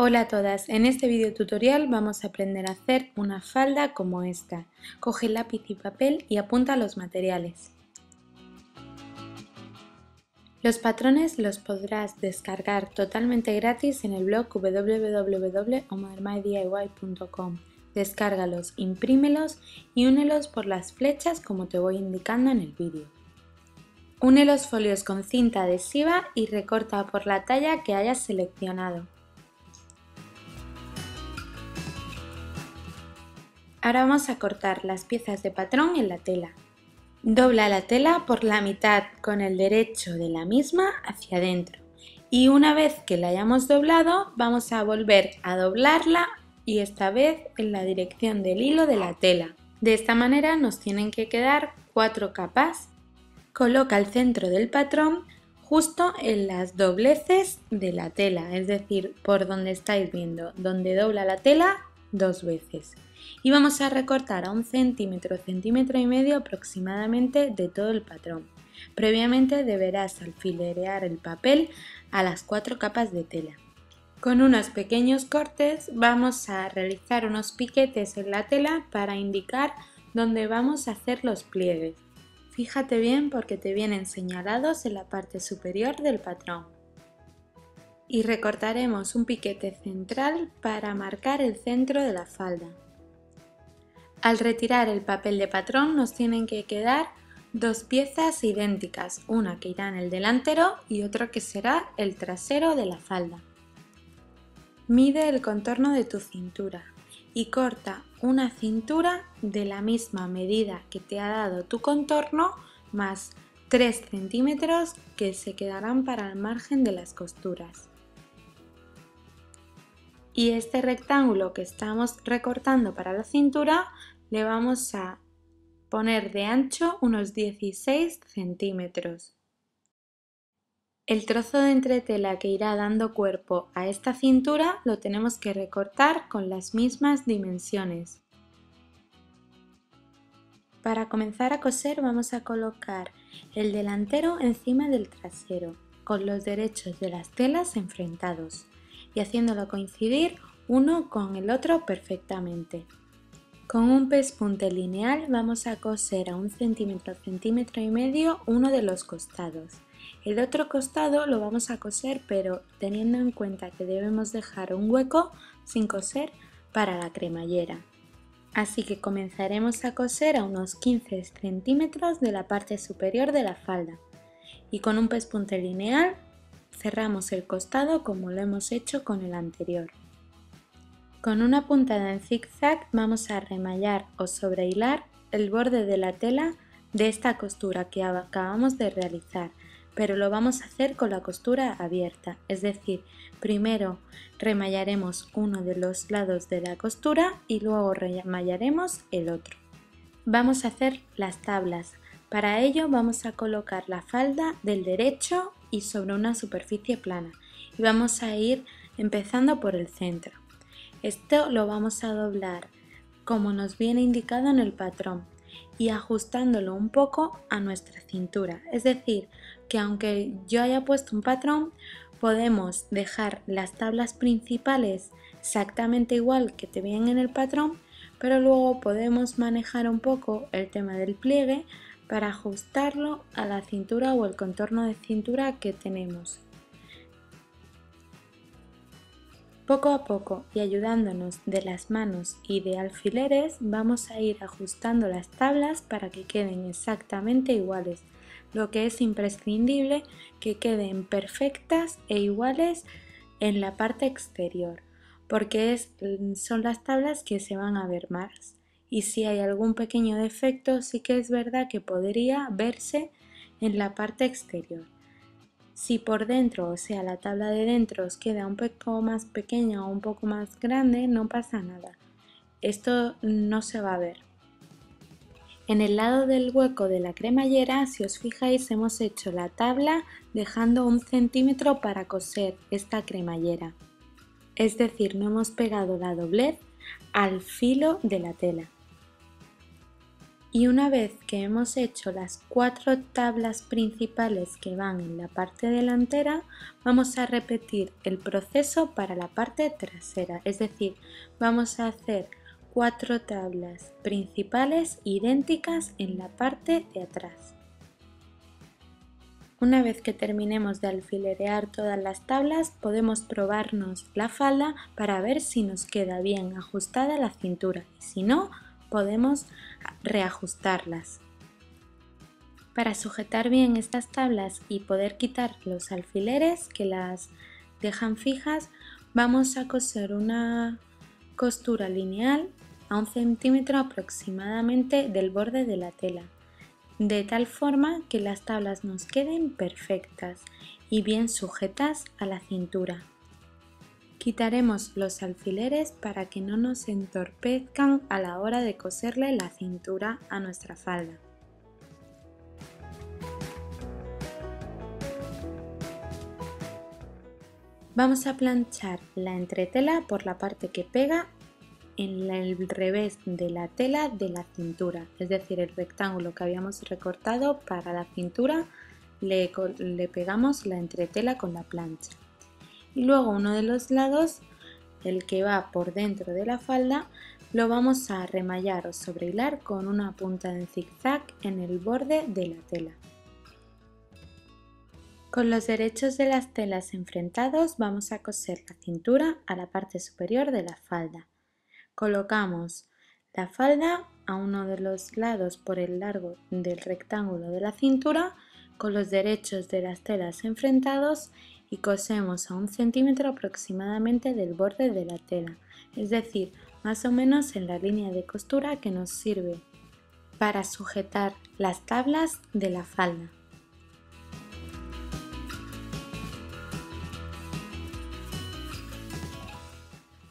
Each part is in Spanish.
Hola a todas, en este video tutorial vamos a aprender a hacer una falda como esta. Coge lápiz y papel y apunta los materiales. Los patrones los podrás descargar totalmente gratis en el blog www.omodernmydiy.com. Descárgalos, imprímelos y únelos por las flechas como te voy indicando en el vídeo. Une los folios con cinta adhesiva y recorta por la talla que hayas seleccionado. Ahora vamos a cortar las piezas de patrón en la tela. Dobla la tela por la mitad con el derecho de la misma hacia adentro y una vez que la hayamos doblado vamos a volver a doblarla y esta vez en la dirección del hilo de la tela. De esta manera nos tienen que quedar 4 capas. Coloca el centro del patrón justo en las dobleces de la tela, es decir, por donde estáis viendo, donde dobla la tela 2 veces. Y vamos a recortar a 1 centímetro, centímetro y medio aproximadamente de todo el patrón. Previamente deberás alfilerear el papel a las 4 capas de tela. Con unos pequeños cortes vamos a realizar unos piquetes en la tela para indicar dónde vamos a hacer los pliegues. Fíjate bien porque te vienen señalados en la parte superior del patrón. Y recortaremos un piquete central para marcar el centro de la falda. Al retirar el papel de patrón nos tienen que quedar 2 piezas idénticas, una que irá en el delantero y otra que será el trasero de la falda. Mide el contorno de tu cintura y corta una cintura de la misma medida que te ha dado tu contorno más 3 centímetros que se quedarán para el margen de las costuras. Y este rectángulo que estamos recortando para la cintura le vamos a poner de ancho unos 16 centímetros. El trozo de entretela que irá dando cuerpo a esta cintura lo tenemos que recortar con las mismas dimensiones. Para comenzar a coser vamos a colocar el delantero encima del trasero, con los derechos de las telas enfrentados y haciéndolo coincidir uno con el otro perfectamente. Con un pespunte lineal vamos a coser a 1 centímetro, centímetro y medio uno de los costados. El otro costado lo vamos a coser pero teniendo en cuenta que debemos dejar un hueco sin coser para la cremallera. Así que comenzaremos a coser a unos 15 centímetros de la parte superior de la falda y con un pespunte lineal cerramos el costado como lo hemos hecho con el anterior. Con una puntada en zigzag vamos a remallar o sobrehilar el borde de la tela de esta costura que acabamos de realizar, pero lo vamos a hacer con la costura abierta, es decir, primero remallaremos uno de los lados de la costura y luego remallaremos el otro. Vamos a hacer las tablas, para ello vamos a colocar la falda del derecho y sobre una superficie plana y vamos a ir empezando por el centro. Esto lo vamos a doblar como nos viene indicado en el patrón y ajustándolo un poco a nuestra cintura, es decir, que aunque yo haya puesto un patrón, podemos dejar las tablas principales exactamente igual que te vienen en el patrón, pero luego podemos manejar un poco el tema del pliegue para ajustarlo a la cintura o el contorno de cintura que tenemos. Poco a poco y ayudándonos de las manos y de alfileres vamos a ir ajustando las tablas para que queden exactamente iguales, lo que es imprescindible que queden perfectas e iguales en la parte exterior, porque son las tablas que se van a ver más y si hay algún pequeño defecto sí que es verdad que podría verse en la parte exterior. Si por dentro, o sea la tabla de dentro os queda un poco más pequeña o un poco más grande, no pasa nada. Esto no se va a ver. En el lado del hueco de la cremallera, si os fijáis, hemos hecho la tabla dejando 1 centímetro para coser esta cremallera. Es decir, no hemos pegado la doblez al filo de la tela. Y una vez que hemos hecho las 4 tablas principales que van en la parte delantera, vamos a repetir el proceso para la parte trasera, es decir, vamos a hacer 4 tablas principales idénticas en la parte de atrás. Una vez que terminemos de alfilerear todas las tablas, podemos probarnos la falda para ver si nos queda bien ajustada la cintura y si no, podemos reajustarlas. Para sujetar bien estas tablas y poder quitar los alfileres que las dejan fijas, vamos a coser una costura lineal a 1 centímetro aproximadamente del borde de la tela, de tal forma que las tablas nos queden perfectas y bien sujetas a la cintura. Quitaremos los alfileres para que no nos entorpezcan a la hora de coserle la cintura a nuestra falda. Vamos a planchar la entretela por la parte que pega en el revés de la tela de la cintura, es decir, el rectángulo que habíamos recortado para la cintura le pegamos la entretela con la plancha. Y luego uno de los lados, el que va por dentro de la falda, lo vamos a remallar o sobrehilar con una punta en zigzag en el borde de la tela. Con los derechos de las telas enfrentados vamos a coser la cintura a la parte superior de la falda. Colocamos la falda a uno de los lados por el largo del rectángulo de la cintura con los derechos de las telas enfrentados y cosemos a 1 centímetro aproximadamente del borde de la tela, es decir, más o menos en la línea de costura que nos sirve para sujetar las tablas de la falda.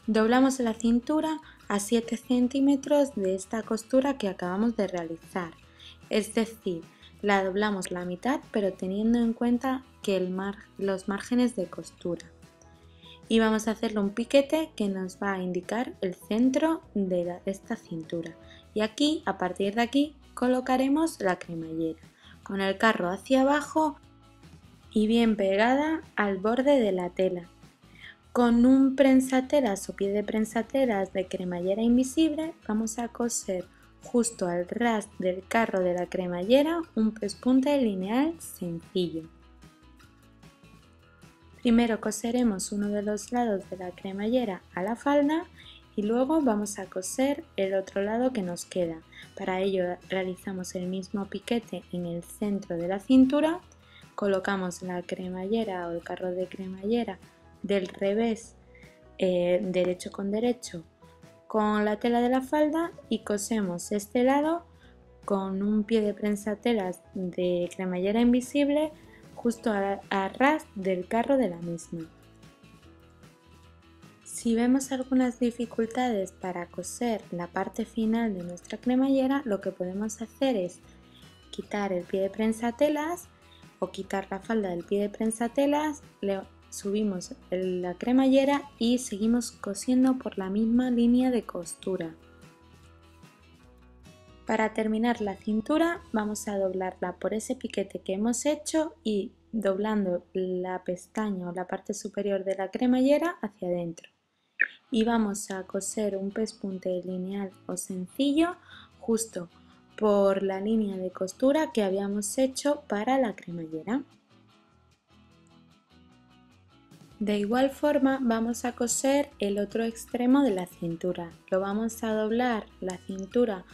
Doblamos la cintura a 7 centímetros de esta costura que acabamos de realizar, es decir, la doblamos la mitad pero teniendo en cuenta que los márgenes de costura. Y vamos a hacerle un piquete que nos va a indicar el centro de esta cintura. Y aquí, a partir de aquí, colocaremos la cremallera con el carro hacia abajo y bien pegada al borde de la tela. Con un prensatelas o pie de prensatelas de cremallera invisible vamos a coser justo al ras del carro de la cremallera un pespunte lineal sencillo. Primero coseremos uno de los lados de la cremallera a la falda y luego vamos a coser el otro lado que nos queda. Para ello realizamos el mismo piquete en el centro de la cintura, colocamos la cremallera o el carro de cremallera del revés derecho con derecho con la tela de la falda y cosemos este lado con un pie de prensatelas de cremallera invisible justo a ras del carro de la misma. Si vemos algunas dificultades para coser la parte final de nuestra cremallera, lo que podemos hacer es quitar el pie de prensatelas o quitar la falda del pie de prensatelas, subimos la cremallera y seguimos cosiendo por la misma línea de costura. Para terminar la cintura vamos a doblarla por ese piquete que hemos hecho y doblando la pestaña o la parte superior de la cremallera hacia adentro. Y vamos a coser un pespunte lineal o sencillo justo por la línea de costura que habíamos hecho para la cremallera. De igual forma vamos a coser el otro extremo de la cintura. Lo vamos a doblar la cintura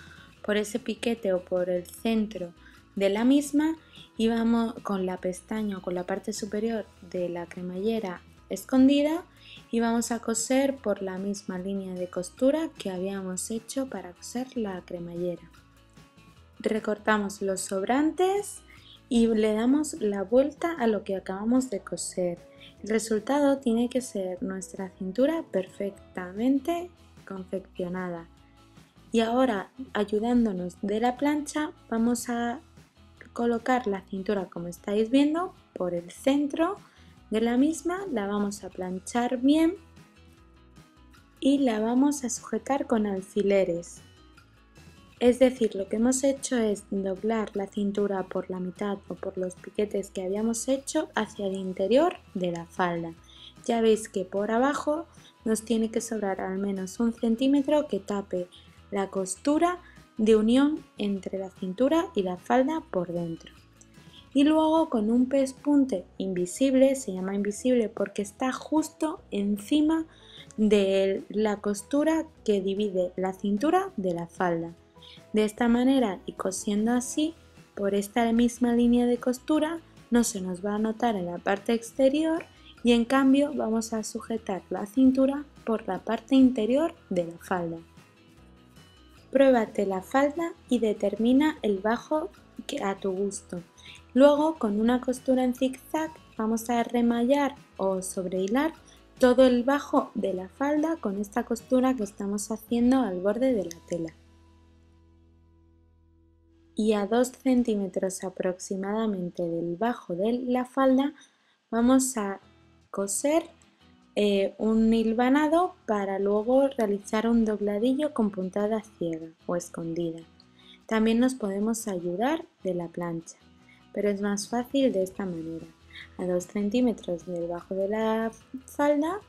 por ese piquete o por el centro de la misma y vamos con la pestaña o con la parte superior de la cremallera escondida y vamos a coser por la misma línea de costura que habíamos hecho para coser la cremallera. Recortamos los sobrantes y le damos la vuelta a lo que acabamos de coser. El resultado tiene que ser nuestra cintura perfectamente confeccionada. Y ahora, ayudándonos de la plancha, vamos a colocar la cintura, como estáis viendo, por el centro de la misma, la vamos a planchar bien y la vamos a sujetar con alfileres. Es decir, lo que hemos hecho es doblar la cintura por la mitad o por los piquetes que habíamos hecho hacia el interior de la falda. Ya veis que por abajo nos tiene que sobrar al menos 1 centímetro que tape la costura de unión entre la cintura y la falda por dentro. Y luego con un pespunte invisible, se llama invisible porque está justo encima de la costura que divide la cintura de la falda. De esta manera y cosiendo así, por esta misma línea de costura, no se nos va a notar en la parte exterior y en cambio vamos a sujetar la cintura por la parte interior de la falda. Pruébate la falda y determina el bajo a tu gusto. Luego, con una costura en zigzag, vamos a remallar o sobrehilar todo el bajo de la falda con esta costura que estamos haciendo al borde de la tela. Y a 2 centímetros aproximadamente del bajo de la falda vamos a coser un hilvanado para luego realizar un dobladillo con puntada ciega o escondida. También nos podemos ayudar de la plancha, pero es más fácil de esta manera. A 2 centímetros del bajo de la falda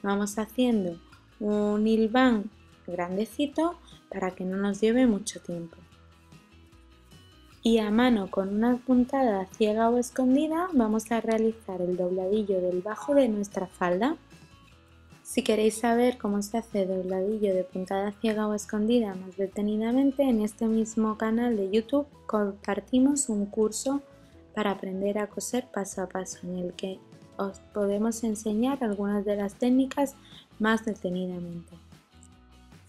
vamos haciendo un hilván grandecito para que no nos lleve mucho tiempo. Y a mano con una puntada ciega o escondida vamos a realizar el dobladillo del bajo de nuestra falda. Si queréis saber cómo se hace dobladillo de puntada ciega o escondida más detenidamente, en este mismo canal de YouTube compartimos un curso para aprender a coser paso a paso en el que os podemos enseñar algunas de las técnicas más detenidamente.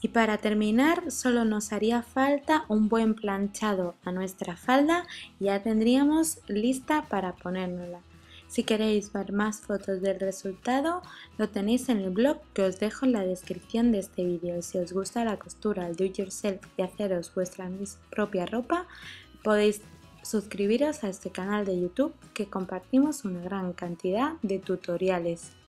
Y para terminar, solo nos haría falta un buen planchado a nuestra falda y ya tendríamos lista para ponérnosla. Si queréis ver más fotos del resultado, lo tenéis en el blog que os dejo en la descripción de este vídeo. Si os gusta la costura, el do it yourself y haceros vuestra propia ropa, podéis suscribiros a este canal de YouTube que compartimos una gran cantidad de tutoriales.